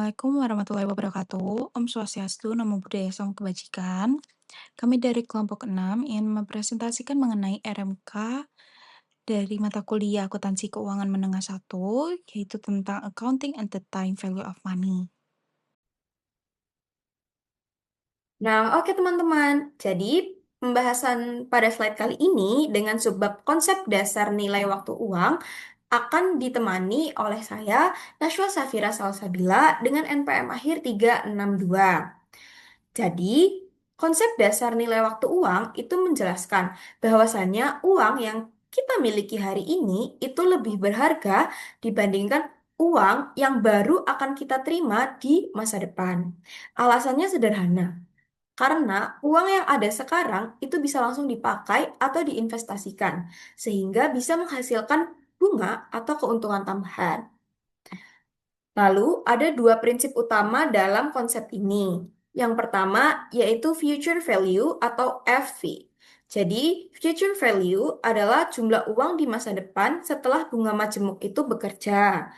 Assalamualaikum warahmatullahi wabarakatuh. Om Swastiastu, Namo Buddhaya, Salam Kebajikan. Kami dari kelompok 6 ingin mempresentasikan mengenai RMK dari mata kuliah Akuntansi Keuangan Menengah 1, yaitu tentang Accounting and the Time Value of Money. Nah, oke teman-teman. Jadi, pembahasan pada slide kali ini dengan subbab konsep dasar nilai waktu uang akan ditemani oleh saya, Nashwa Safira Salsabila, dengan NPM akhir 362. Jadi, konsep dasar nilai waktu uang itu menjelaskan bahwasannya uang yang kita miliki hari ini itu lebih berharga dibandingkan uang yang baru akan kita terima di masa depan. Alasannya sederhana. Karena uang yang ada sekarang itu bisa langsung dipakai atau diinvestasikan, sehingga bisa menghasilkan bunga atau keuntungan tambahan. Lalu, ada dua prinsip utama dalam konsep ini. Yang pertama yaitu future value atau FV. Jadi, future value adalah jumlah uang di masa depan setelah bunga majemuk itu bekerja.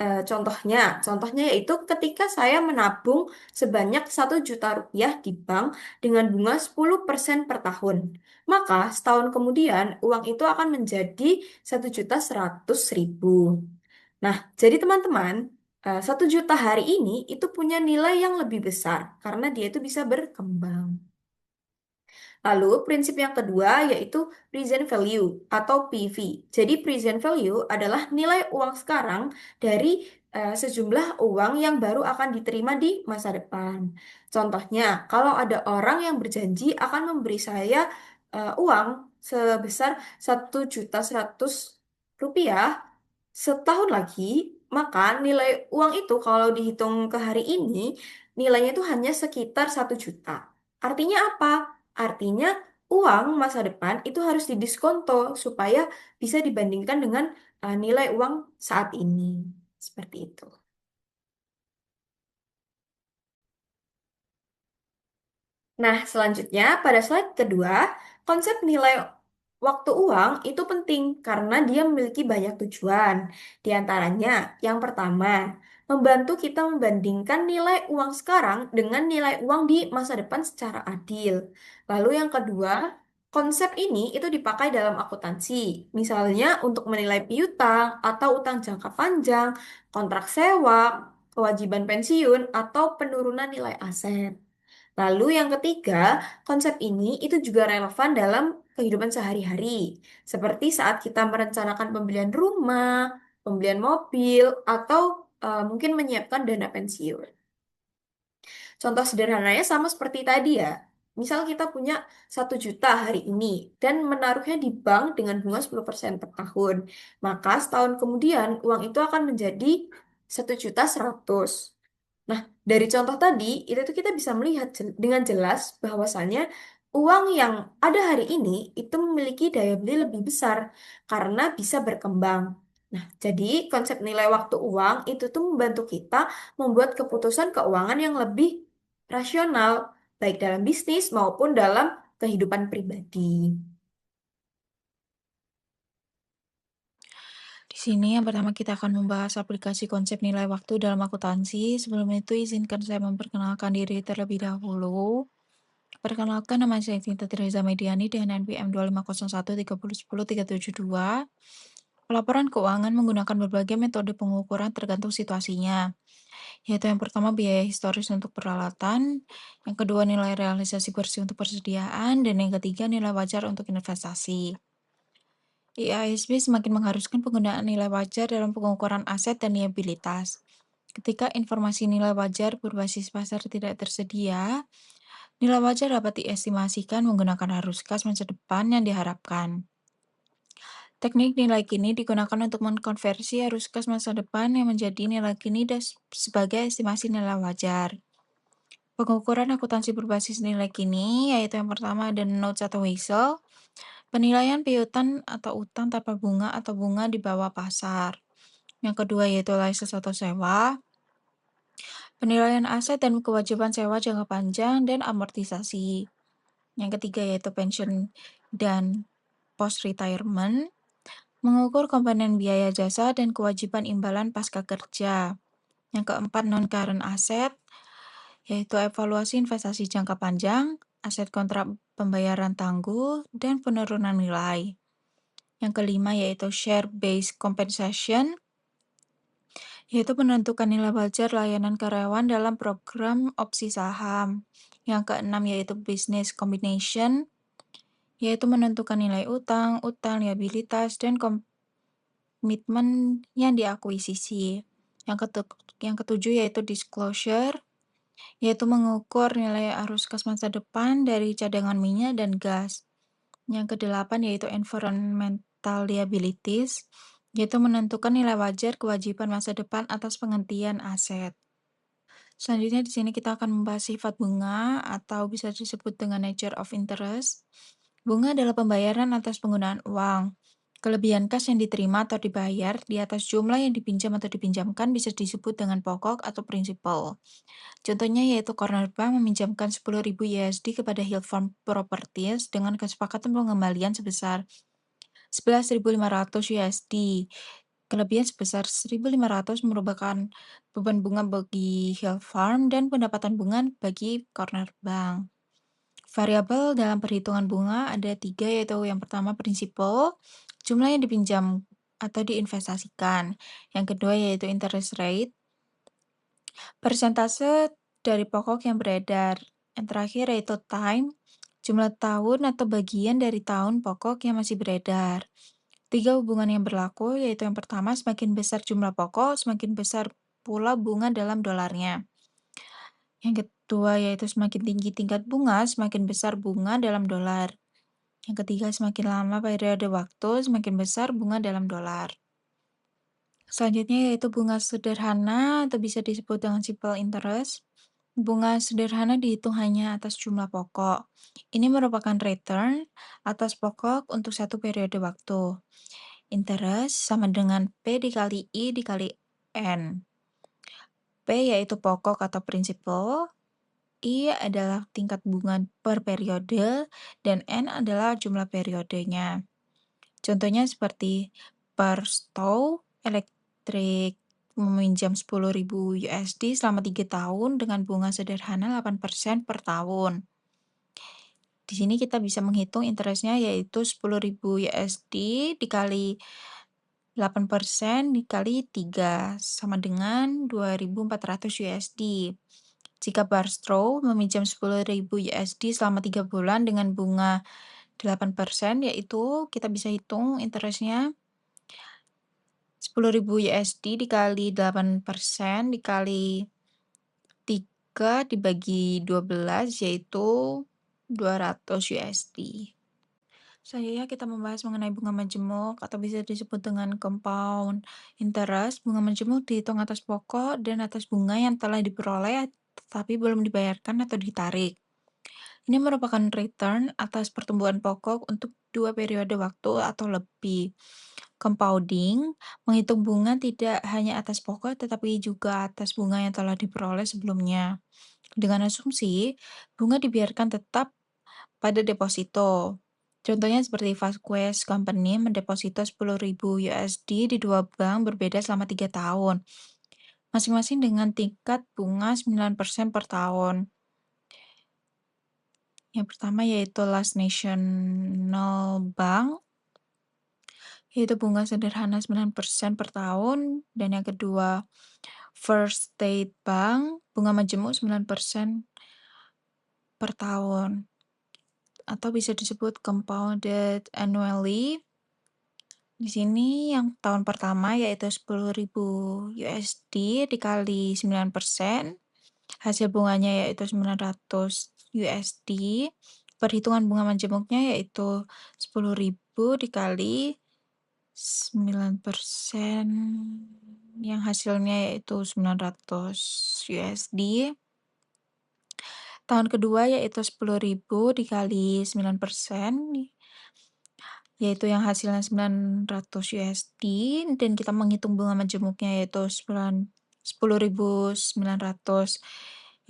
Contohnya yaitu ketika saya menabung sebanyak 1 juta rupiah di bank dengan bunga 10% per tahun. Maka setahun kemudian uang itu akan menjadi 1.100.000. Nah, jadi teman-teman, 1 juta hari ini itu punya nilai yang lebih besar karena dia itu bisa berkembang. Lalu, prinsip yang kedua yaitu present value atau PV. Jadi, present value adalah nilai uang sekarang dari sejumlah uang yang baru akan diterima di masa depan. Contohnya, kalau ada orang yang berjanji akan memberi saya uang sebesar 1.100.000 setahun lagi, maka nilai uang itu kalau dihitung ke hari ini, nilainya itu hanya sekitar 1 juta. Artinya apa? Artinya uang masa depan itu harus didiskonto supaya bisa dibandingkan dengan nilai uang saat ini. Seperti itu. Nah, selanjutnya pada slide kedua, konsep nilai waktu uang itu penting karena dia memiliki banyak tujuan. Di antaranya, yang pertama, membantu kita membandingkan nilai uang sekarang dengan nilai uang di masa depan secara adil. Lalu yang kedua, konsep ini itu dipakai dalam akuntansi. Misalnya untuk menilai piutang atau utang jangka panjang, kontrak sewa, kewajiban pensiun, atau penurunan nilai aset. Lalu yang ketiga, konsep ini itu juga relevan dalam kehidupan sehari-hari. Seperti saat kita merencanakan pembelian rumah, pembelian mobil, atau mungkin menyiapkan dana pensiun. Contoh sederhananya sama seperti tadi ya. Misal kita punya 1 juta hari ini dan menaruhnya di bank dengan bunga 10% per tahun. Maka setahun kemudian uang itu akan menjadi 1.100.000. Nah, dari contoh tadi, itu tuh kita bisa melihat dengan jelas bahwasannya uang yang ada hari ini itu memiliki daya beli lebih besar karena bisa berkembang. Nah, jadi konsep nilai waktu uang itu tuh membantu kita membuat keputusan keuangan yang lebih rasional, baik dalam bisnis maupun dalam kehidupan pribadi. Di sini yang pertama kita akan membahas aplikasi konsep nilai waktu dalam akuntansi. Sebelum itu izinkan saya memperkenalkan diri terlebih dahulu. Perkenalkan, nama saya Sinta Tirza Mediani dengan NPM 250130103772. Pelaporan keuangan menggunakan berbagai metode pengukuran tergantung situasinya, yaitu yang pertama biaya historis untuk peralatan, yang kedua nilai realisasi bersih untuk persediaan, dan yang ketiga nilai wajar untuk investasi. IASB semakin mengharuskan penggunaan nilai wajar dalam pengukuran aset dan liabilitas. Ketika informasi nilai wajar berbasis pasar tidak tersedia, nilai wajar dapat diestimasikan menggunakan arus kas masa depan yang diharapkan. Teknik nilai kini digunakan untuk mengkonversi arus kas masa depan yang menjadi nilai kini sebagai estimasi nilai wajar. Pengukuran akuntansi berbasis nilai kini, yaitu yang pertama ada notes atau hasil, penilaian piutang atau utang tanpa bunga atau bunga di bawah pasar. Yang kedua yaitu license atau sewa, penilaian aset dan kewajiban sewa jangka panjang dan amortisasi. Yang ketiga yaitu pensiun dan post retirement, mengukur komponen biaya jasa dan kewajiban imbalan pasca kerja. Yang keempat, non-current asset, yaitu evaluasi investasi jangka panjang, aset kontrak pembayaran tangguh, dan penurunan nilai. Yang kelima yaitu share-based compensation, yaitu menentukan nilai wajar layanan karyawan dalam program opsi saham. Yang keenam yaitu business combination, yaitu menentukan nilai utang, utang, liabilitas, dan komitmen yang diakuisisi. Yang ketujuh yaitu disclosure, yaitu mengukur nilai arus kas masa depan dari cadangan minyak dan gas. Yang kedelapan yaitu environmental liabilities, yaitu menentukan nilai wajar kewajiban masa depan atas penghentian aset. Selanjutnya di sini kita akan membahas sifat bunga atau bisa disebut dengan nature of interest. Bunga adalah pembayaran atas penggunaan uang. Kelebihan kas yang diterima atau dibayar di atas jumlah yang dipinjam atau dipinjamkan bisa disebut dengan pokok atau prinsipal. Contohnya yaitu Corner Bank meminjamkan 10.000 USD kepada Hillfarm Properties dengan kesepakatan pengembalian sebesar 11.500 USD. Kelebihan sebesar 1.500 merupakan beban bunga bagi Hill Farm dan pendapatan bunga bagi Corner Bank. Variabel dalam perhitungan bunga ada tiga, yaitu yang pertama prinsipal, jumlah yang dipinjam atau diinvestasikan. Yang kedua yaitu interest rate, persentase dari pokok yang beredar. Yang terakhir yaitu time, jumlah tahun atau bagian dari tahun pokok yang masih beredar. Tiga hubungan yang berlaku, yaitu yang pertama, semakin besar jumlah pokok, semakin besar pula bunga dalam dolarnya. Yang kedua, yaitu semakin tinggi tingkat bunga, semakin besar bunga dalam dolar. Yang ketiga, semakin lama periode waktu, semakin besar bunga dalam dolar. Selanjutnya yaitu bunga sederhana atau bisa disebut dengan simple interest. Bunga sederhana dihitung hanya atas jumlah pokok. Ini merupakan return atas pokok untuk satu periode waktu. Interest sama dengan P dikali I dikali N. P yaitu pokok atau prinsipal, I adalah tingkat bunga per periode, dan N adalah jumlah periodenya. Contohnya seperti Barstow Electric meminjam 10.000 USD selama 3 tahun dengan bunga sederhana 8% per tahun. Di sini kita bisa menghitung interestnya yaitu 10.000 USD dikali 8% dikali 3 sama dengan 2.400 USD. Jika Barstow meminjam 10.000 USD selama 3 bulan dengan bunga 8%, yaitu kita bisa hitung interestnya 10.000 USD dikali 8% dikali 3 dibagi 12, yaitu 200 USD. Selanjutnya kita membahas mengenai bunga majemuk atau bisa disebut dengan compound interest. Bunga majemuk dihitung atas pokok dan atas bunga yang telah diperoleh tetapi belum dibayarkan atau ditarik. Ini merupakan return atas pertumbuhan pokok untuk 2 periode waktu atau lebih. Compounding menghitung bunga tidak hanya atas pokok tetapi juga atas bunga yang telah diperoleh sebelumnya. Dengan asumsi, bunga dibiarkan tetap pada deposito. Contohnya seperti Vasquez Company mendeposito 10.000 USD di dua bank berbeda selama 3 tahun, masing-masing dengan tingkat bunga 9% per tahun. Yang pertama yaitu Last National Bank, yaitu bunga sederhana 9% per tahun, dan yang kedua First State Bank, bunga majemuk 9% per tahun, atau bisa disebut compounded annually. Di sini yang tahun pertama yaitu 10.000 USD dikali 9%, hasil bunganya yaitu 900 USD. Perhitungan bunga majemuknya yaitu 10.000 dikali 9%, yang hasilnya yaitu 900 USD. Tahun kedua yaitu 10.000 dikali 9%, yaitu yang hasilnya 900 USD, dan kita menghitung bunga majemuknya yaitu 10.900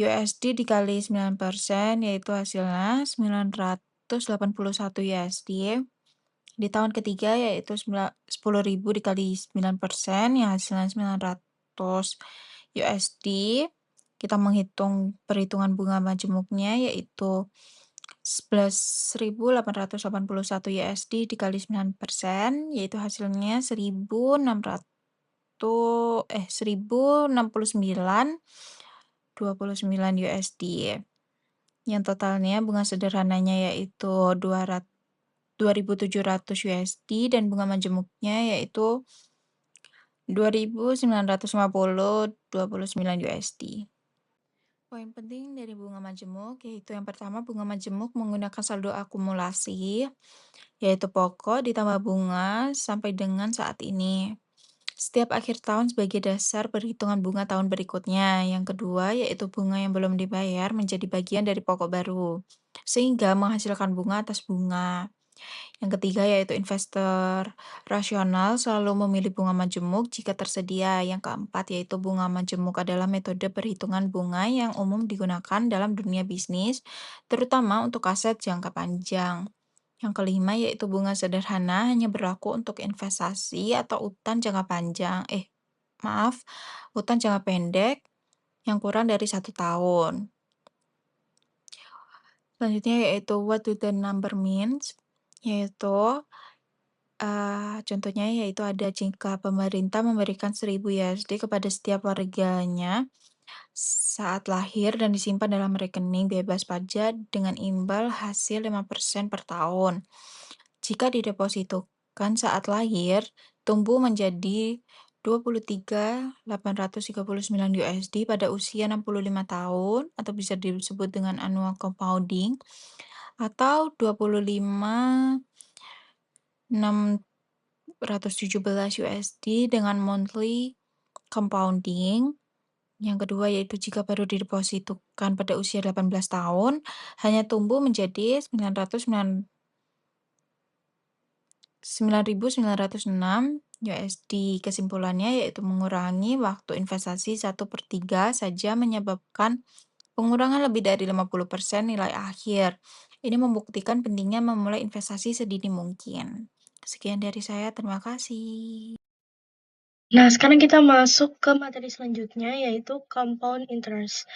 USD dikali 9%, yaitu hasilnya 981 USD. Di tahun ketiga yaitu 10.000 dikali 9%, yang hasilnya 900 USD. Kita menghitung perhitungan bunga majemuknya yaitu 11.881 USD dikali 9%, yaitu hasilnya 1.069 USD. Yang totalnya bunga sederhananya yaitu 2.700 USD dan bunga majemuknya yaitu 2.950 USD. Poin penting dari bunga majemuk yaitu yang pertama, bunga majemuk menggunakan saldo akumulasi, yaitu pokok ditambah bunga sampai dengan saat ini. Setiap akhir tahun sebagai dasar perhitungan bunga tahun berikutnya. Yang kedua, yaitu bunga yang belum dibayar menjadi bagian dari pokok baru, sehingga menghasilkan bunga atas bunga. Yang ketiga yaitu investor rasional selalu memilih bunga majemuk jika tersedia. Yang keempat yaitu bunga majemuk adalah metode perhitungan bunga yang umum digunakan dalam dunia bisnis, terutama untuk aset jangka panjang. Yang kelima yaitu bunga sederhana hanya berlaku untuk investasi atau utang jangka panjang. Utang jangka pendek yang kurang dari 1 tahun. Selanjutnya yaitu what do the number means? Yaitu contohnya yaitu ada jika pemerintah memberikan 1.000 USD kepada setiap warganya saat lahir dan disimpan dalam rekening bebas pajak dengan imbal hasil 5% per tahun. Jika didepositokan saat lahir, tumbuh menjadi 23.839 USD pada usia 65 tahun atau bisa disebut dengan annual compounding atau 25.617 USD dengan monthly compounding. Yang kedua yaitu jika baru didepositokan pada usia 18 tahun, hanya tumbuh menjadi 9.906 USD. Kesimpulannya yaitu mengurangi waktu investasi 1/3 saja menyebabkan pengurangan lebih dari 50% nilai akhir. Ini membuktikan pentingnya memulai investasi sedini mungkin. Sekian dari saya, terima kasih. Nah, sekarang kita masuk ke materi selanjutnya, yaitu compound interest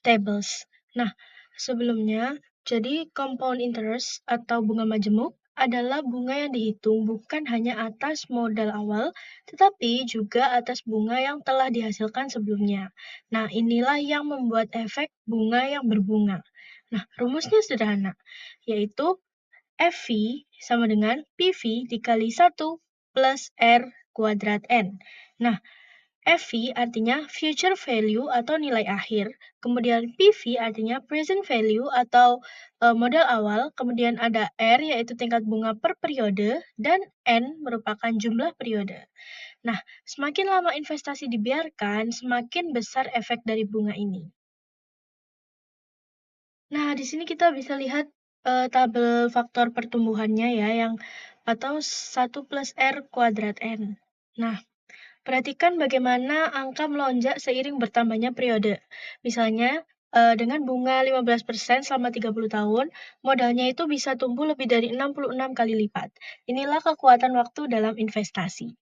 tables. Nah, sebelumnya, jadi compound interest atau bunga majemuk adalah bunga yang dihitung bukan hanya atas modal awal, tetapi juga atas bunga yang telah dihasilkan sebelumnya. Nah, inilah yang membuat efek bunga yang berbunga. Nah, rumusnya sederhana, yaitu FV sama dengan PV dikali 1 plus R kuadrat N. Nah, FV artinya future value atau nilai akhir, kemudian PV artinya present value atau modal awal, kemudian ada R yaitu tingkat bunga per periode, dan N merupakan jumlah periode. Nah, semakin lama investasi dibiarkan, semakin besar efek dari bunga ini. Nah, di sini kita bisa lihat tabel faktor pertumbuhannya ya, yang atau 1 plus R kuadrat N. Nah, perhatikan bagaimana angka melonjak seiring bertambahnya periode. Misalnya, dengan bunga 15% selama 30 tahun, modalnya itu bisa tumbuh lebih dari 66 kali lipat. Inilah kekuatan waktu dalam investasi.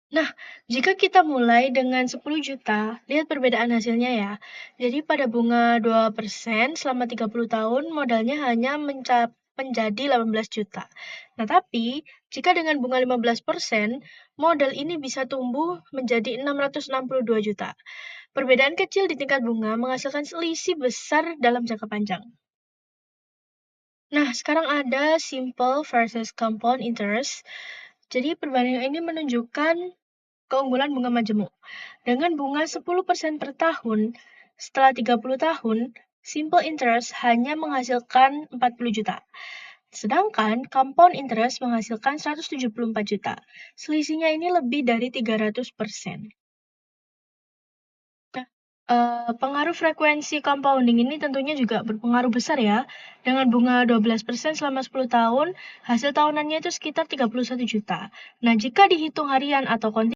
Nah, jika kita mulai dengan 10 juta, lihat perbedaan hasilnya ya. Jadi pada bunga 2% selama 30 tahun, modalnya hanya menjadi 18 juta. Nah, tapi jika dengan bunga 15%, modal ini bisa tumbuh menjadi 662 juta. Perbedaan kecil di tingkat bunga menghasilkan selisih besar dalam jangka panjang. Nah, sekarang ada simple versus compound interest. Jadi perbandingan ini menunjukkan keunggulan bunga majemuk. Dengan bunga 10% per tahun, setelah 30 tahun, simple interest hanya menghasilkan 40 juta. Sedangkan compound interest menghasilkan 174 juta. Selisihnya ini lebih dari 300%. Nah, pengaruh frekuensi compounding ini tentunya juga berpengaruh besar ya. Dengan bunga 12% selama 10 tahun, hasil tahunannya itu sekitar 31 juta. Nah, jika dihitung harian atau